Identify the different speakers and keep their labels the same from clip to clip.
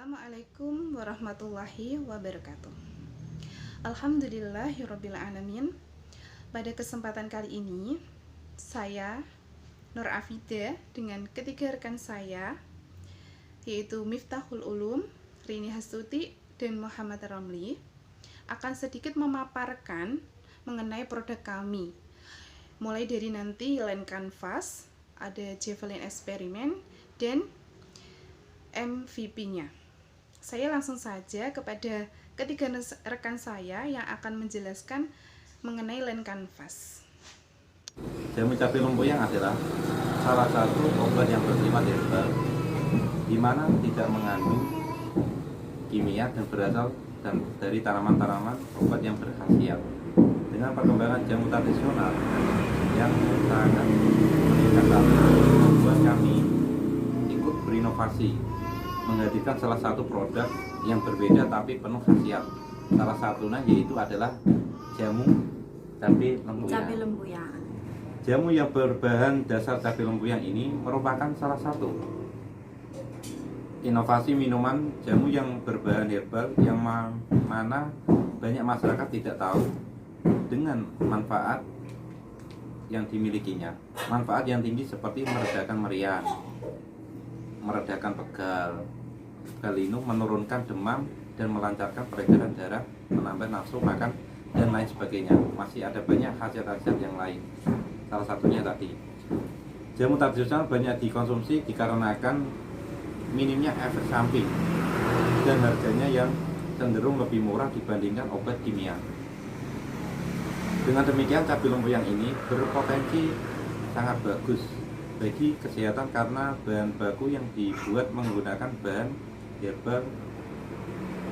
Speaker 1: Assalamualaikum warahmatullahi wabarakatuh. Alhamdulillahirrabbilalamin. Pada kesempatan kali ini, saya Nur Afida dengan ketiga rekan saya, yaitu Miftahul Ulum, Rini Hastuti, dan Muhammad Ramli, akan sedikit memaparkan mengenai produk kami. Mulai dari nanti Land Canvas, ada Javelin Eksperimen, dan MVP-nya. Saya langsung saja kepada ketiga rekan saya yang akan menjelaskan mengenai Land Canvas.
Speaker 2: Jamu cabai lempuyang adalah salah satu obat yang bersifat herbal, di mana tidak mengandung kimia dan berasal dari tanaman-tanaman obat yang berkhasiat. Dengan perkembangan jamu tradisional yang sangat meningkat, membuat kami ikut berinovasi, menghadirkan salah satu produk yang berbeda tapi penuh khasiat. Salah satunya yaitu adalah jamu cabai lempuyang. Jamu yang berbahan dasar cabai lempuyang ini merupakan salah satu inovasi minuman jamu yang berbahan herbal yang mana banyak masyarakat tidak tahu dengan manfaat yang dimilikinya. Manfaat yang tinggi seperti meredakan meriang, meredakan pegal, linu, menurunkan demam, dan melancarkan peredaran darah, menambah nafsu makan, dan lain sebagainya. Masih ada banyak khasiat-khasiat yang lain. Salah satunya tadi, jamu tradisional banyak dikonsumsi dikarenakan minimnya efek samping dan harganya yang cenderung lebih murah dibandingkan obat kimia. Dengan demikian, cabai lempuyang ini berpotensi sangat bagus bagi kesehatan karena bahan baku yang dibuat menggunakan bahan herbal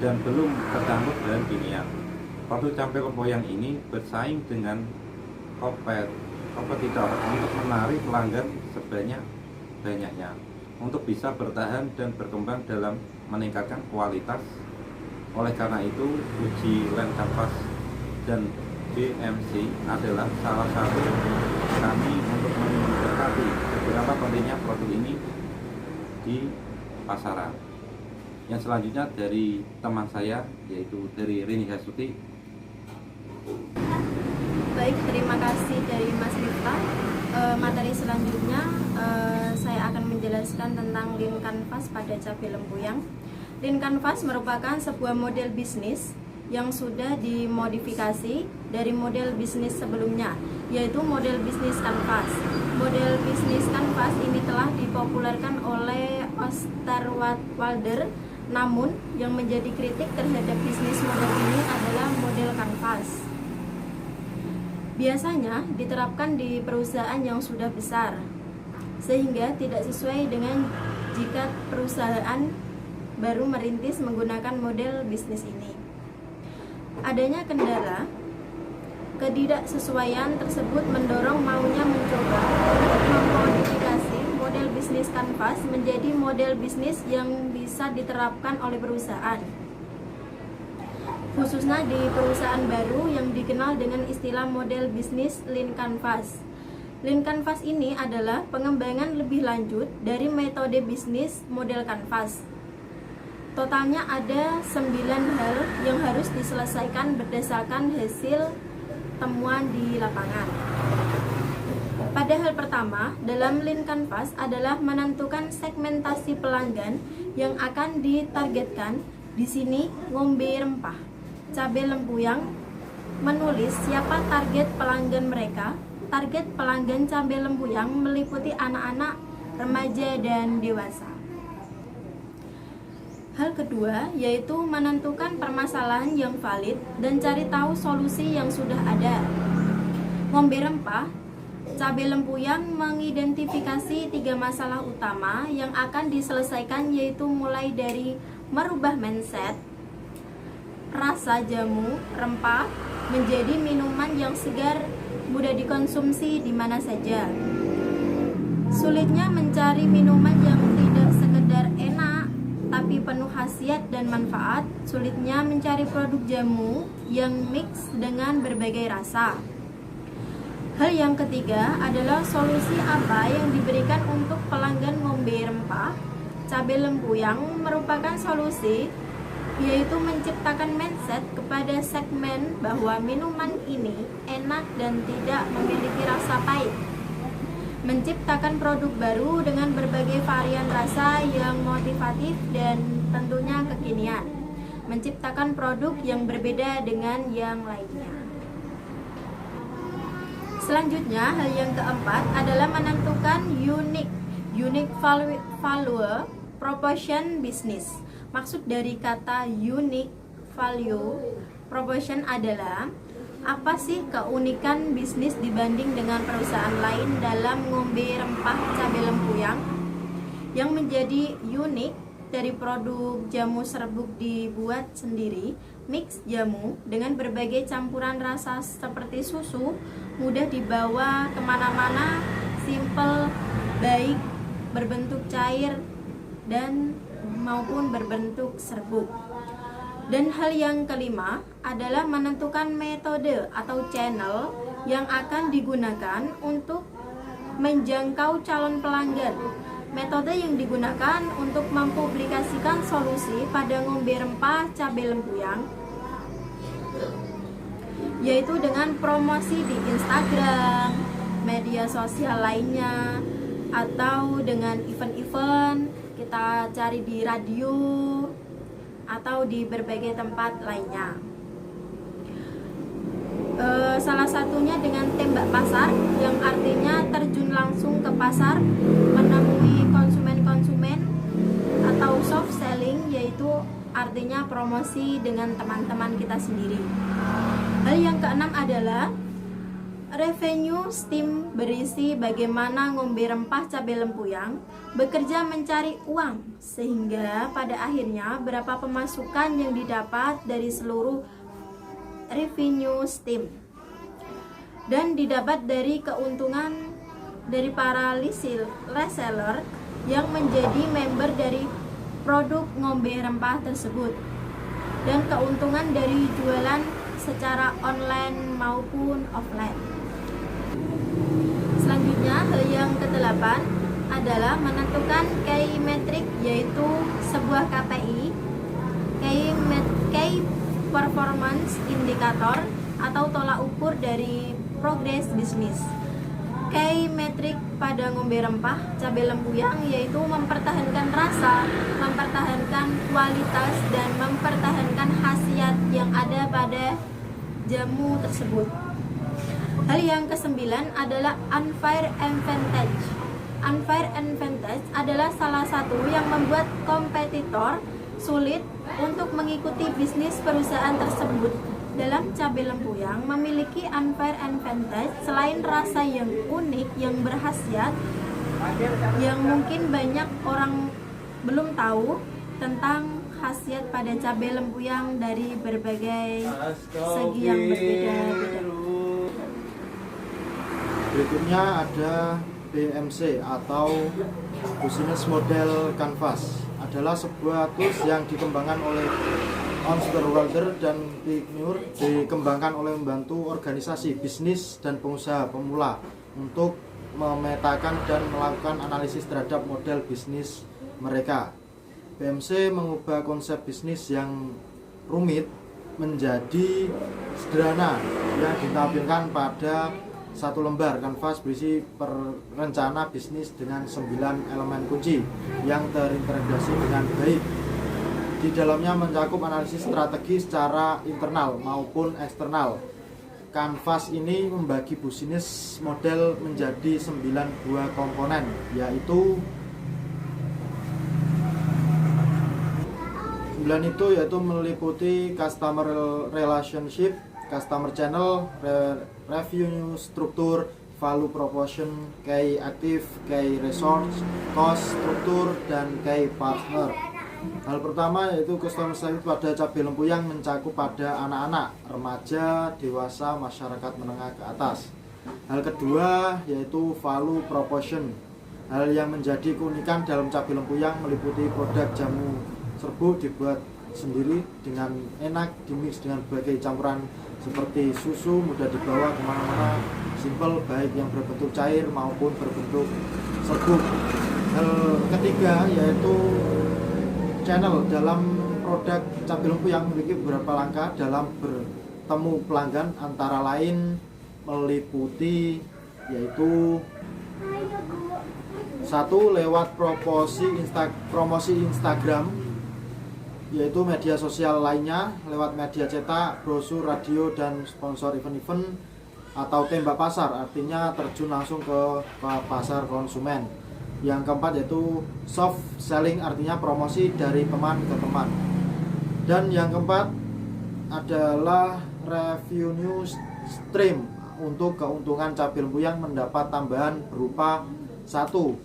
Speaker 2: dan belum tercampur bahan kimia. Produk cabai lempuyang ini bersaing dengan kompetitor untuk menarik pelanggan sebanyak-banyaknya untuk bisa bertahan dan berkembang dalam meningkatkan kualitas. Oleh karena itu, uji Land Canvas dan BMC adalah salah satu kami untuk mendekati beberapa pentingnya produk ini di pasaran. Yang selanjutnya dari teman saya, yaitu dari Rini Hastuti.
Speaker 3: Baik, terima kasih dari Mas Miftah. Materi selanjutnya saya akan menjelaskan tentang Land Canvas pada cabai lempuyang. Land Canvas merupakan sebuah model bisnis yang sudah dimodifikasi dari model bisnis sebelumnya, yaitu model bisnis kanvas. Model bisnis kanvas ini telah dipopulerkan oleh Osterwalder, namun yang menjadi kritik terhadap bisnis model ini adalah model kanvas. Biasanya diterapkan di perusahaan yang sudah besar, sehingga tidak sesuai dengan jika perusahaan baru merintis menggunakan model bisnis ini. Adanya kendala, ketidaksesuaian tersebut mendorong maunya mencoba untuk memodifikasi model bisnis kanvas menjadi model bisnis yang bisa diterapkan oleh perusahaan, khususnya di perusahaan baru yang dikenal dengan istilah model bisnis Land Canvas. Land Canvas ini adalah pengembangan lebih lanjut dari metode bisnis model kanvas. Totalnya ada 9 hal yang harus diselesaikan berdasarkan hasil temuan di lapangan. Pada hal pertama dalam Land Canvas adalah menentukan segmentasi pelanggan yang akan ditargetkan. Di sini ngombe rempah cabai lempuyang menulis siapa target pelanggan mereka. Target pelanggan cabai lempuyang meliputi anak-anak, remaja, dan dewasa. Hal kedua yaitu menentukan permasalahan yang valid dan cari tahu solusi yang sudah ada. Ngombe rempah cabai lempuyang mengidentifikasi 3 masalah utama yang akan diselesaikan, yaitu mulai dari merubah mindset rasa jamu rempah menjadi minuman yang segar, mudah dikonsumsi di mana saja. Sulitnya mencari minuman yang tidak sekedar enak tapi penuh khasiat dan manfaat. Sulitnya mencari produk jamu yang mix dengan berbagai rasa. Hal yang ketiga adalah solusi apa yang diberikan untuk pelanggan ngombe rempah cabai lempuyang merupakan solusi, yaitu menciptakan mindset kepada segmen bahwa minuman ini enak dan tidak memiliki rasa pahit. Menciptakan produk baru dengan berbagai varian rasa yang motivatif dan tentunya kekinian. Menciptakan produk yang berbeda dengan yang lainnya. Selanjutnya, hal yang keempat adalah menentukan unique value proposition business. Maksud dari kata unique value proposition adalah apa sih keunikan bisnis dibanding dengan perusahaan lain dalam ngombe rempah cabai lempuyang. Yang menjadi unik dari produk jamu serbuk dibuat sendiri, mix jamu dengan berbagai campuran rasa seperti susu, mudah dibawa kemana-mana, simple, baik, berbentuk cair dan maupun berbentuk serbuk. Dan hal yang kelima adalah menentukan metode atau channel yang akan digunakan untuk menjangkau calon pelanggan. Metode yang digunakan untuk mempublikasikan solusi pada ngombe rempah cabai lempuyang yaitu dengan promosi di Instagram, media sosial lainnya, atau dengan event-event kita cari di radio atau di berbagai tempat lainnya. Salah satunya dengan tembak pasar, yang artinya terjun langsung ke pasar menemui konsumen-konsumen, atau soft selling, yaitu artinya promosi dengan teman-teman kita sendiri. Hal yang keenam adalah revenue stream, berisi bagaimana ngombe rempah cabai lempuyang bekerja mencari uang, sehingga pada akhirnya berapa pemasukan yang didapat dari seluruh revenue stream dan didapat dari keuntungan dari para reseller yang menjadi member dari produk ngombe rempah tersebut, dan keuntungan dari jualan secara online maupun offline. Selanjutnya, hal yang ke-8 adalah menentukan key metric, yaitu sebuah KPI, key performance indicator atau tolak ukur dari progres bisnis. Key metric pada ngombe rempah cabai lempuyang yaitu mempertahankan rasa, mempertahankan kualitas, dan mempertahankan khasiat yang ada pada jamu tersebut. Hal yang ke-9 adalah unfair advantage. Unfair advantage adalah salah satu yang membuat kompetitor sulit untuk mengikuti bisnis perusahaan tersebut. Dalam cabai lempuyang memiliki unfair advantage selain rasa yang unik, yang berkhasiat, yang mungkin banyak orang belum tahu tentang khasiat pada cabai lempuyang dari berbagai segi yang berbeda-beda.
Speaker 4: Berikutnya ada BMC atau Business Model Canvas, adalah sebuah tools yang dikembangkan oleh Osterwalder dan Pigneur, dikembangkan oleh membantu organisasi bisnis dan pengusaha pemula untuk memetakan dan melakukan analisis terhadap model bisnis mereka. BMC mengubah konsep bisnis yang rumit menjadi sederhana yang ditampilkan pada satu lembar kanvas berisi perencana bisnis dengan 9 elemen kunci yang terintegrasi dengan baik. Di dalamnya mencakup analisis strategi secara internal maupun eksternal. Kanvas ini membagi bisnis model menjadi 9 buah komponen, yaitu 9 itu meliputi customer relationship, customer channel, revenue struktur, value proposition, key active, key resource, cost struktur, dan key partner. Hal pertama yaitu customer service pada cabai lempuyang mencakup pada anak-anak, remaja, dewasa, masyarakat menengah ke atas. Hal kedua yaitu value proposition. Hal yang menjadi keunikan dalam cabai lempuyang meliputi produk jamu serbuk dibuat sendiri dengan enak, dimix dengan berbagai campuran seperti susu, mudah dibawa kemana-mana, simple, baik yang berbentuk cair maupun berbentuk serbuk. Hal ketiga yaitu channel dalam produk cabai lembu yang memiliki beberapa langkah dalam bertemu pelanggan, antara lain meliputi yaitu satu, lewat promosi Instagram, yaitu media sosial lainnya, lewat media cetak, brosur, radio, dan sponsor event-event, atau tembak pasar, artinya terjun langsung ke pasar konsumen. Yang keempat yaitu soft selling, artinya promosi dari teman ke teman. Dan yang keempat adalah revenue stream, untuk keuntungan cabai lembu yang mendapat tambahan berupa satu,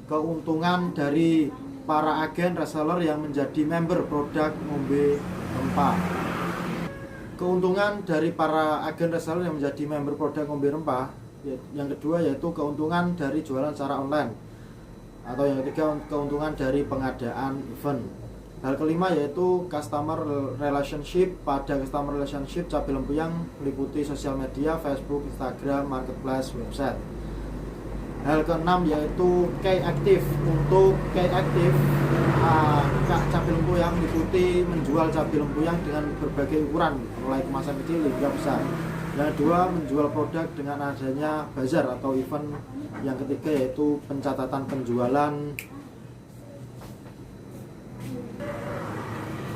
Speaker 4: keuntungan dari para agen reseller yang menjadi member produk ngombe rempah. Keuntungan dari para agen reseller yang menjadi member produk ngombe rempah. Yang kedua yaitu keuntungan dari jualan secara online. Atau yang ketiga, keuntungan dari pengadaan event. Hal kelima yaitu customer relationship. Pada customer relationship cabai lembu yang meliputi sosial media, Facebook, Instagram, marketplace, website. Hal keenam yaitu key active. Untuk key active, cabai lembu yang meliputi menjual cabai lembu yang dengan berbagai ukuran, mulai kemasan kecil hingga besar. Yang kedua, menjual produk dengan adanya bazar atau event. Yang ketiga yaitu pencatatan penjualan.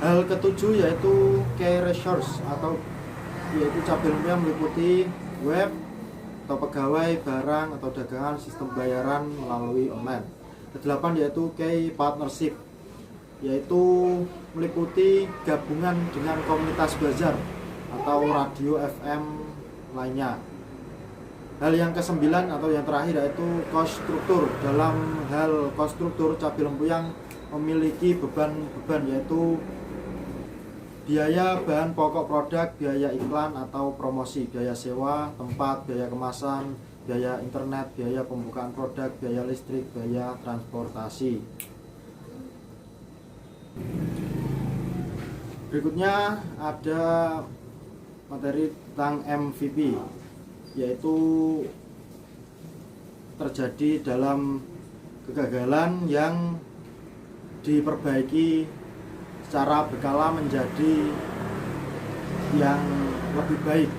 Speaker 4: Hal ketujuh yaitu key resource, atau yaitu cabai lembu yang meliputi web atau pegawai, barang atau dagangan, sistem pembayaran melalui online. Kedelapan yaitu key partnership, yaitu meliputi gabungan dengan komunitas bazar atau radio FM lainnya. Hal yang kesembilan atau yang terakhir yaitu cost struktur. Dalam hal cost struktur, cabai lembu yang memiliki beban-beban yaitu biaya bahan pokok produk, biaya iklan atau promosi, biaya sewa tempat, biaya kemasan, biaya internet, biaya pembukaan produk, biaya listrik, biaya transportasi. Berikutnya ada materi tentang MVP, yaitu terjadi dalam kegagalan yang diperbaiki secara berkala menjadi yang lebih baik.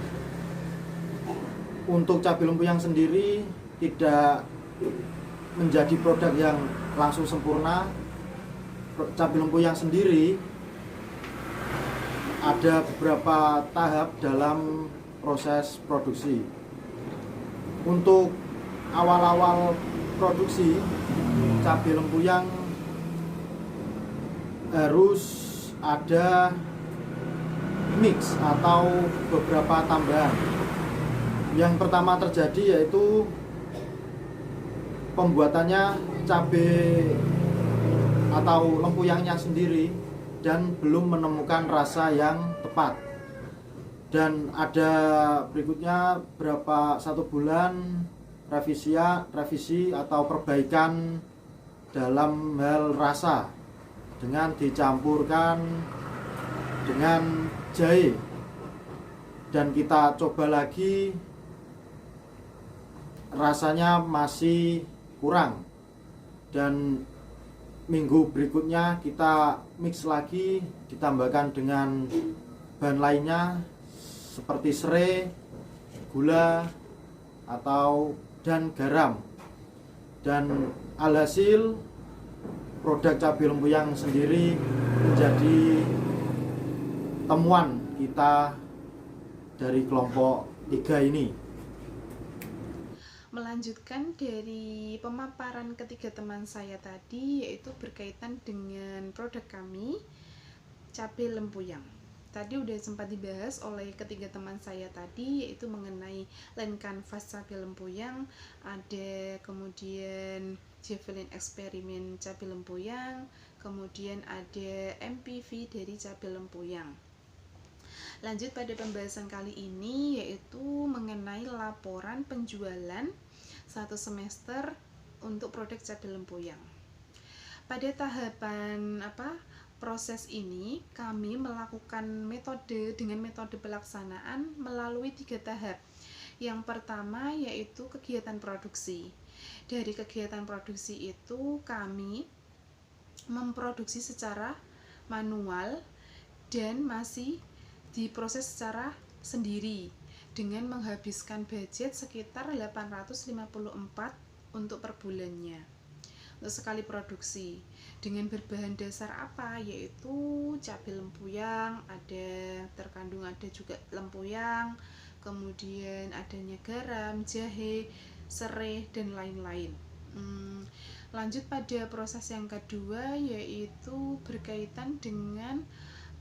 Speaker 4: Untuk cabai lembu yang sendiri tidak menjadi produk yang langsung sempurna. Cabai lembu yang sendiri ada beberapa tahap dalam proses produksi. Untuk awal-awal produksi, cabai lembu yang harus ada mix atau beberapa tambahan. Yang pertama terjadi yaitu pembuatannya cabai atau lempuyangnya sendiri dan belum menemukan rasa yang tepat. Dan ada berikutnya satu bulan revisi atau perbaikan dalam hal rasa dengan dicampurkan dengan jahe, dan kita coba lagi rasanya masih kurang, dan minggu berikutnya kita mix lagi, ditambahkan dengan bahan lainnya seperti serai, gula dan garam, dan alhasil produk cabai lembu yang sendiri menjadi temuan kita dari kelompok 3 ini.
Speaker 1: Melanjutkan dari pemaparan ketiga teman saya tadi, yaitu berkaitan dengan produk kami, cabai lempuyang. Tadi udah sempat dibahas oleh ketiga teman saya tadi, yaitu mengenai line canvas cabai lempuyang, ada kemudian Javelin eksperimen cabai lempuyang, kemudian ada MPV dari cabai lempuyang. Lanjut pada pembahasan kali ini, yaitu mengenai laporan penjualan 1 semester untuk produk cabai lempuyang. Pada tahapan proses ini kami melakukan metode pelaksanaan melalui 3 tahap. Yang pertama yaitu kegiatan produksi. Dari kegiatan produksi itu kami memproduksi secara manual dan masih diproses secara sendiri dengan menghabiskan budget sekitar 854 untuk per bulannya untuk sekali produksi, dengan berbahan dasar apa, yaitu cabai lempuyang, ada juga lempuyang, kemudian adanya garam, jahe, serai, dan lain-lain. Lanjut pada proses yang kedua, yaitu berkaitan dengan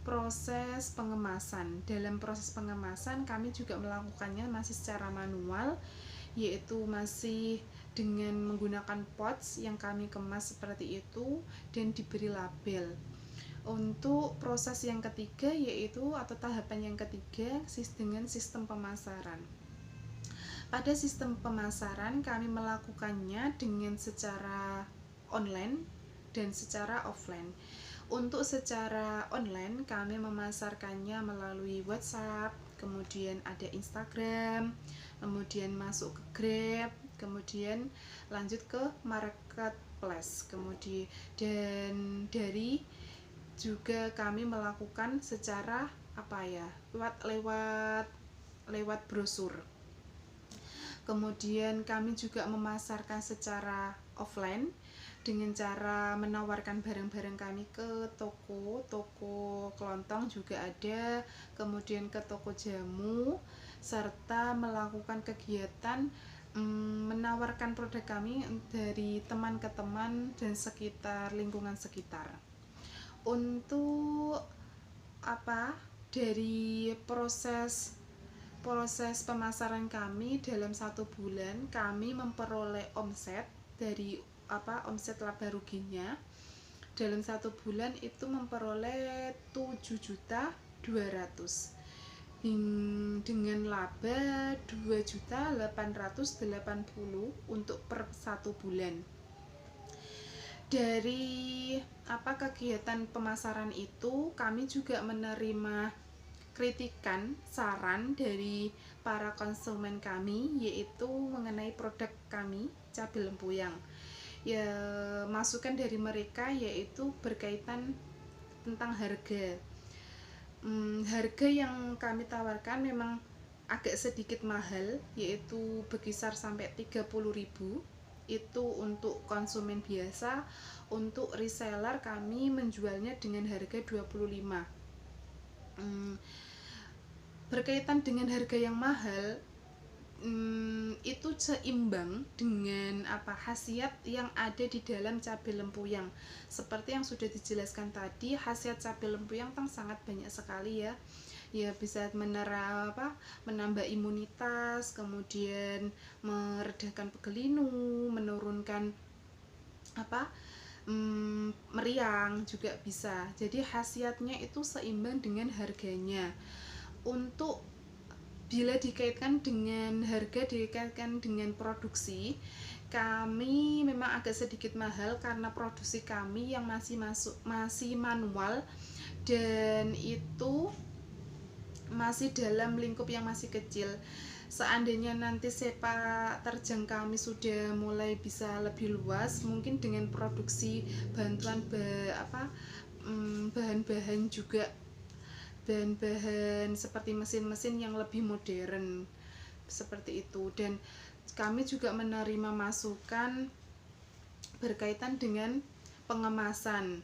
Speaker 1: proses pengemasan. Dalam proses pengemasan kami juga melakukannya masih secara manual, yaitu masih dengan menggunakan pouch yang kami kemas seperti itu dan diberi label. Untuk proses yang ketiga, yaitu atau tahapan yang ketiga, dengan sistem pemasaran. Pada sistem pemasaran kami melakukannya dengan secara online dan secara offline. Untuk secara online kami memasarkannya melalui WhatsApp, kemudian ada Instagram, kemudian masuk ke Grab, kemudian lanjut ke marketplace, kemudian dan dari juga kami melakukan secara lewat brosur. Kemudian kami juga memasarkan secara offline dengan cara menawarkan barang-barang kami ke toko kelontong juga ada, kemudian ke toko jamu, serta melakukan kegiatan menawarkan produk kami dari teman ke teman dan lingkungan sekitar. Untuk dari proses pemasaran kami dalam 1 bulan kami memperoleh omset dari omset laba ruginya dalam 1 bulan itu memperoleh 7.200.000 dengan laba 2.880.000 untuk per 1 bulan. Dari kegiatan pemasaran itu kami juga menerima kritikan, saran dari para konsumen kami, yaitu mengenai produk kami, cabai lempuyang. Ya, masukan dari mereka yaitu berkaitan tentang harga. Harga yang kami tawarkan memang agak sedikit mahal, yaitu berkisar sampai 30.000. Itu untuk konsumen biasa. Untuk reseller kami menjualnya dengan harga 25. Berkaitan dengan harga yang mahal, itu seimbang dengan khasiat yang ada di dalam cabai lempuyang. Seperti yang sudah dijelaskan tadi, khasiat cabai lempuyang sangat banyak sekali ya. Ya, bisa menambah imunitas, kemudian meredakan pegelinu, menurunkan meriang juga bisa. Jadi khasiatnya itu seimbang dengan harganya. Untuk bila dikaitkan dengan produksi, kami memang agak sedikit mahal karena produksi kami yang masih manual dan itu masih dalam lingkup yang masih kecil. Seandainya nanti sepak terjang kami sudah mulai bisa lebih luas, mungkin dengan produksi bantuan bahan-bahan seperti mesin-mesin yang lebih modern seperti itu. Dan kami juga menerima masukan berkaitan dengan pengemasan.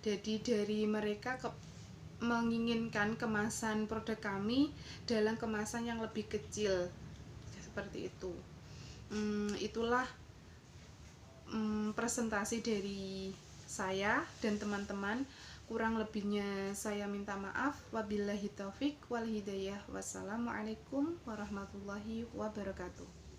Speaker 1: Jadi dari mereka menginginkan kemasan produk kami dalam kemasan yang lebih kecil seperti itu. Itulah presentasi dari saya dan teman-teman. Kurang lebihnya saya minta maaf. Wabillahi taufik wal hidayah. Wassalamualaikum warahmatullahi wabarakatuh.